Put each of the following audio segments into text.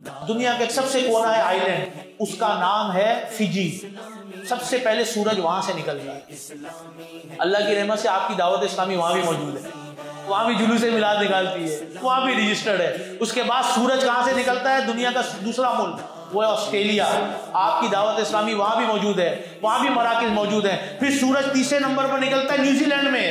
دنیا کا ایک سب سے کونا ہے آئی لینڈ، اس کا نام ہے فجی۔ سب سے پہلے سورج وہاں سے نکلتا ہے۔ اللہ کی رحمت سے آپ کی دعوت اسلامی وہاں بھی موجود ہے، وہاں بھی جلوس میلاد نکالتی ہے، وہاں بھی رجسٹرڈ ہے۔ اس کے بعد سورج کہاں سے نکلتا ہے؟ دنیا کا دوسرا ملک وہ ہے آسٹریلیا، آپ کی دعوت اسلامی وہاں بھی موجود ہے، وہاں بھی مراکز موجود ہیں۔ پھر سورج تیسرے نمبر پر نکلتا ہے نیوزی لینڈ میں،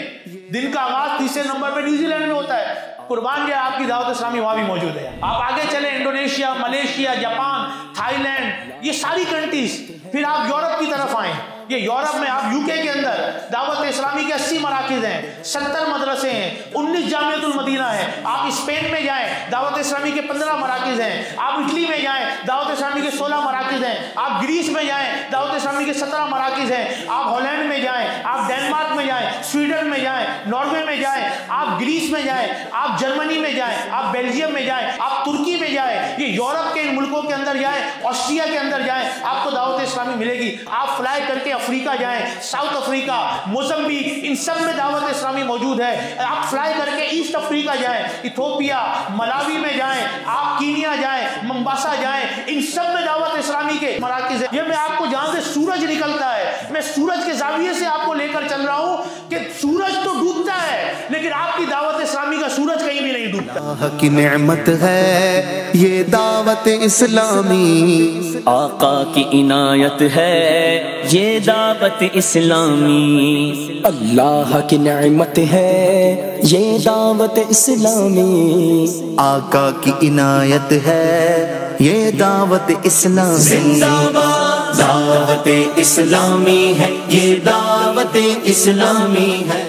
دن کا آغاز تیسرے نمبر پہ نیوزی لینڈ میں ہوتا ہے۔ قربان جو آپ کی دعوت اسلامی وہاں بھی موجود ہے۔ آپ آگے چلیں، Indonesia, Malaysia, Japan, Thailand, یہ ساری کنٹریز۔ پھر آپ یورپ کی طرف آئیں، یہ یورپ میں آپ یو کے اندر دعوت اسلامی کے 80 مراکز ہیں، 70 مدرسے ہیں، 19 جامعۃ المدینہ ہیں۔ آپ اسپین میں جائیں، دعوت اسلامی کے 15 مراکز ہیں۔ آپ اٹلی میں جائیں، دعوت اسلامی کے 16 مراکز ہیں۔ آپ گریس میں جائیں، دعوت اسلامی کے 17 مراکز ہیں۔ آپ ہالینڈ میں جائیں، آپ ڈینمارک میں جائیں، سویڈن میں جائیں، ناروے میں جائیں، آپ گریس میں جائیں، آپ جرمنی میں جائیں، آپ بیلجیم میں جائیں، آپ ترکی میں جائیں، یہ یورپ کے ان ملکوں کے اندر جائیں، آسٹریا کے اندر جائیں، آپ کو دعوت اسلامی ملے گی۔ آپ فلائی کر کے افریقہ جائیں، ساؤتھ افریقہ، موزمبیق، ان سب میں دعوت اسلامی موجود ہے۔ آپ فلائی کر کے ایسٹ افریقہ جائیں، ایتھوپیا، ملاوی میں جائیں، آپ کینیا جائیں، ممباسا جائیں، ان سب میں دعوت اسلامی کے مراکز ہیں۔ یہ میں آپ کو جہاں سے سورج نکلتا ہے، میں سورج کے زاویے سے آپ کو لے کر چل رہا ہوں کہ سورج تو ڈوبتا ہے لیکن آپ کی دعوت اسلامی کا سورج کہیں بھی نہیں ڈوبتا۔ اللہ کی نعمت ہے یہ دعوت اسلامی، آقا کی عنایت ہے یہ دعوت اسلامی، اللہ کی نعمت ہے یہ دعوت اسلامی، آقا کی عنایت ہے یہ دعوت اسلامی۔ زندہ باد دعوت اسلامی ہے یہ دعوت اسلامی ہے۔